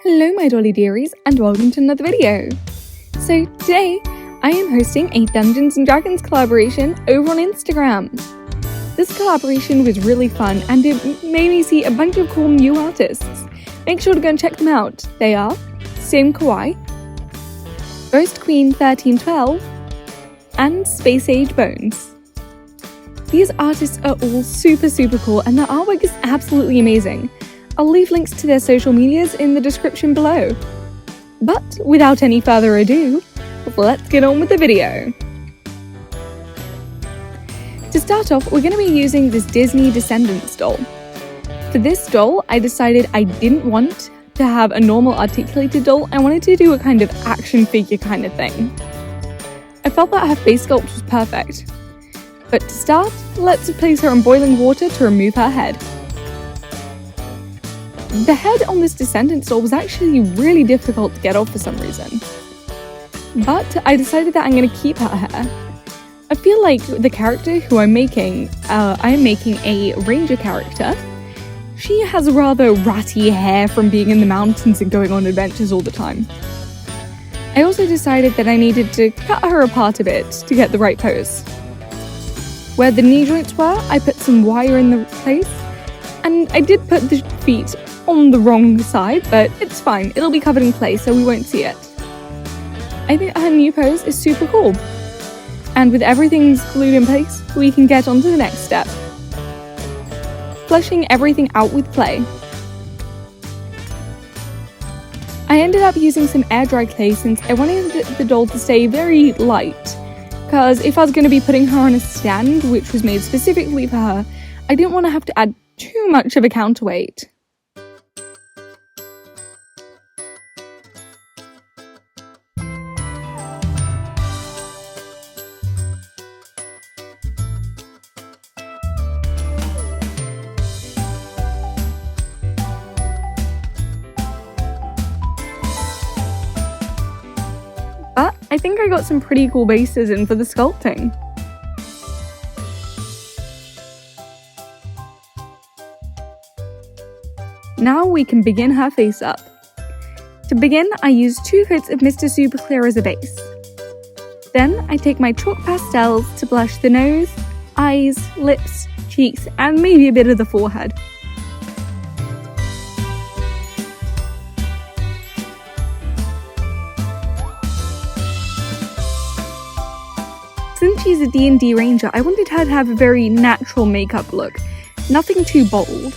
Hello my dolly dearies and welcome to another video. So today I am hosting a Dungeons & Dragons collaboration over on Instagram. This collaboration was really fun and it made me see a bunch of cool new artists. Make sure to go and check them out. They are Sim Kawaii, Ghost Queen 1312 and Space Age Bones. These artists are all super cool and their artwork is absolutely amazing. I'll leave links to their social medias in the description below. But without any further ado, let's get on with the video. To start off, we're going to be using this Disney Descendants doll. For this doll, I decided I didn't want to have a normal articulated doll, I wanted to do a kind of action figure kind of thing. I felt that her face sculpt was perfect. But to start, let's place her in boiling water to remove her head. The head on this Descendants doll was actually really difficult to get off for some reason. But I decided that I'm going to keep her hair. I feel like the character who I'm making a ranger character. She has rather ratty hair from being in the mountains and going on adventures all the time. I also decided that I needed to cut her apart a bit to get the right pose. Where the knee joints were, I put some wire in the place, and I did put the feet on the wrong side, but it's fine, it'll be covered in clay so we won't see it. I think her new pose is super cool. And with everything glued in place, we can get on to the next step. Flushing everything out with clay. I ended up using some air dry clay since I wanted the doll to stay very light. Because if I was going to be putting her on a stand, which was made specifically for her, I didn't want to have to add too much of a counterweight. But I think I got some pretty cool bases in for the sculpting. Now we can begin her face up. To begin, I use 2 coats of Mr. Super Clear as a base. Then I take my chalk pastels to blush the nose, eyes, lips, cheeks, and maybe a bit of the forehead. Since she's a D&D ranger, I wanted her to have a very natural makeup look, nothing too bold.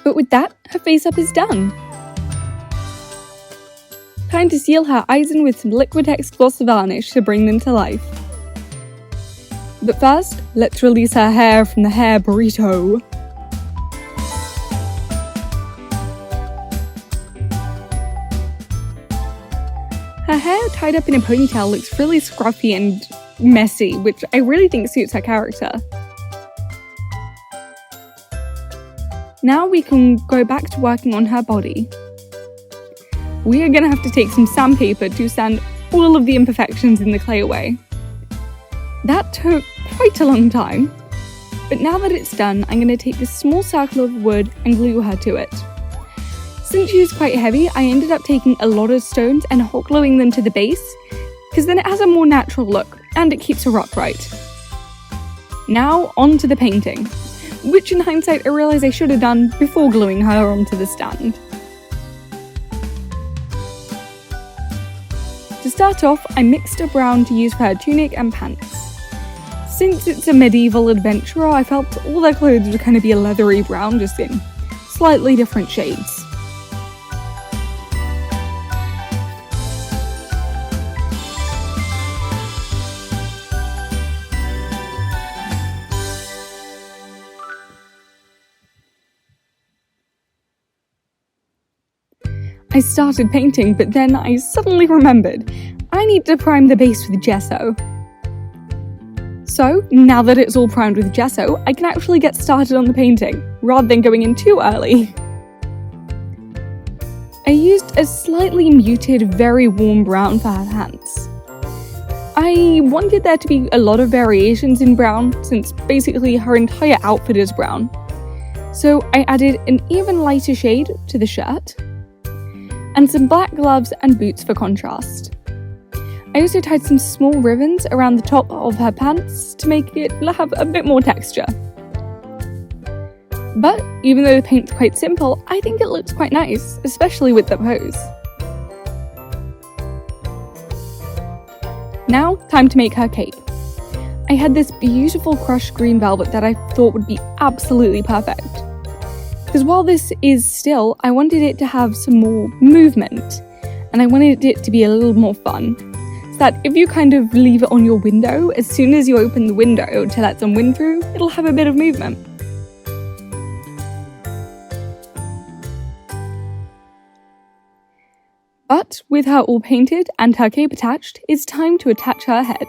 But with that, her face up is done. Time to seal her eyes in with some Liquitex gloss varnish to bring them to life. But first, let's release her hair from the hair burrito. Her hair tied up in a ponytail looks really scruffy and messy, which I really think suits her character. Now we can go back to working on her body. We are gonna have to take some sandpaper to sand all of the imperfections in the clay away. That took quite a long time, but now that it's done, I'm gonna take this small circle of wood and glue her to it. Since she was quite heavy, I ended up taking a lot of stones and hot gluing them to the base, because then it has a more natural look, and it keeps her upright. Now, on to the painting, which in hindsight I realised I should have done before gluing her onto the stand. To start off, I mixed a brown to use for her tunic and pants. Since it's a medieval adventurer, I felt all their clothes would kind of be a leathery brown, just in slightly different shades. I started painting, but then I suddenly remembered I need to prime the base with gesso. So, now that it's all primed with gesso, I can actually get started on the painting, rather than going in too early. I used a slightly muted, very warm brown for her hands. I wanted there to be a lot of variations in brown, since basically her entire outfit is brown. So I added an even lighter shade to the shirt, and some black gloves and boots for contrast. I also tied some small ribbons around the top of her pants to make it have a bit more texture. But even though the paint's quite simple, I think it looks quite nice, especially with the pose. Now, time to make her cape. I had this beautiful crushed green velvet that I thought would be absolutely perfect. Because while this is still, I wanted it to have some more movement, and I wanted it to be a little more fun. So that if you kind of leave it on your window, as soon as you open the window to let some wind through, it'll have a bit of movement. But with her all painted and her cape attached, it's time to attach her head.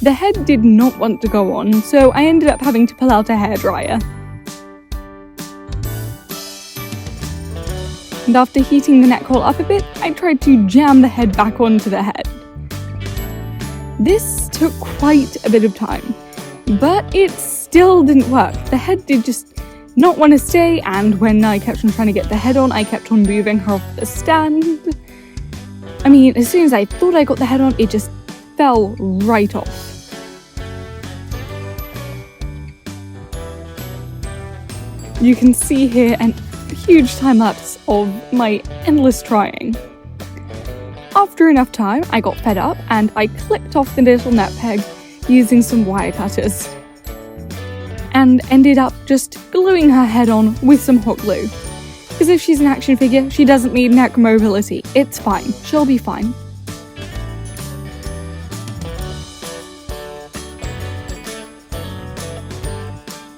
The head did not want to go on, so I ended up having to pull out a hairdryer. And after heating the neck hole up a bit, I tried to jam the head back onto the head. This took quite a bit of time, but it still didn't work. The head did just not want to stay, and when I kept on trying to get the head on, I kept on moving her off the stand. I mean, as soon as I thought I got the head on, it just fell right off. You can see here a huge time-lapse of my endless trying. After enough time, I got fed up and I clipped off the little net peg using some wire cutters. And ended up just gluing her head on with some hot glue. Because if she's an action figure, she doesn't need neck mobility. It's fine. She'll be fine.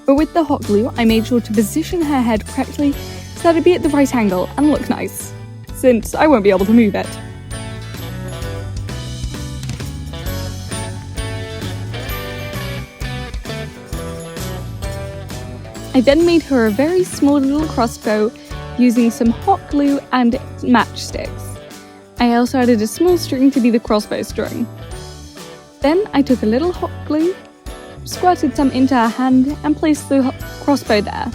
But with the hot glue, I made sure to position her head correctly so that it'd be at the right angle and look nice, since I won't be able to move it. I then made her a very small little crossbow using some hot glue and matchsticks. I also added a small string to be the crossbow string. Then I took a little hot glue, squirted some into her hand and placed the crossbow there.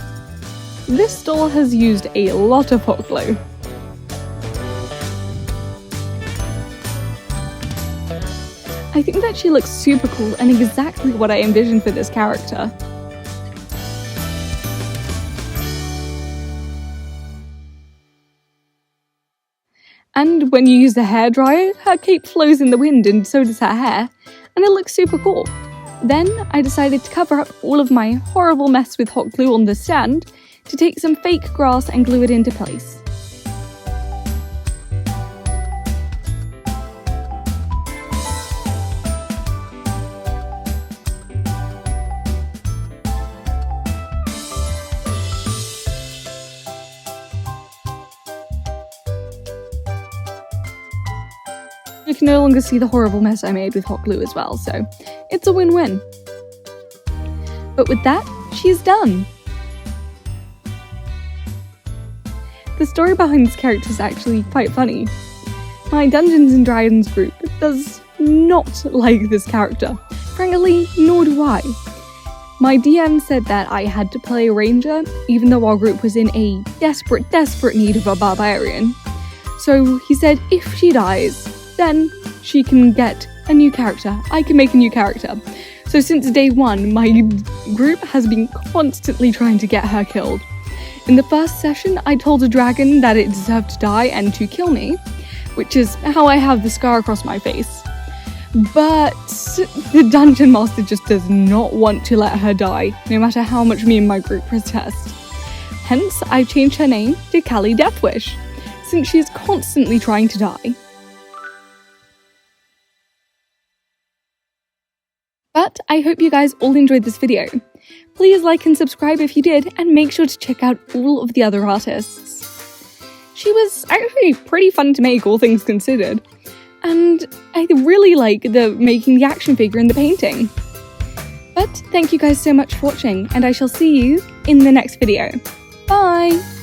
This doll has used a lot of hot glue. I think that she looks super cool and exactly what I envisioned for this character. And when you use the hairdryer, her cape flows in the wind and so does her hair, and it looks super cool. Then I decided to cover up all of my horrible mess with hot glue on the stand to take some fake grass and glue it into place. You can no longer see the horrible mess I made with hot glue as well, so it's a win-win. But with that, she's done! The story behind this character is actually quite funny. My Dungeons & Dragons group does not like this character. Frankly, nor do I. My DM said that I had to play a ranger, even though our group was in a desperate need of a barbarian. So he said if she dies, then she can get a new character. I can make a new character. So since day one, my group has been constantly trying to get her killed. In the first session, I told a dragon that it deserved to die and to kill me, which is how I have the scar across my face. But the dungeon master just does not want to let her die, no matter how much me and my group protest. Hence, I changed her name to Callie Deathwish, since she is constantly trying to die. But I hope you guys all enjoyed this video. Please like and subscribe if you did, and make sure to check out all of the other artists. She was actually pretty fun to make, all things considered. And I really like making the action figure and the painting. But thank you guys so much for watching, and I shall see you in the next video. Bye!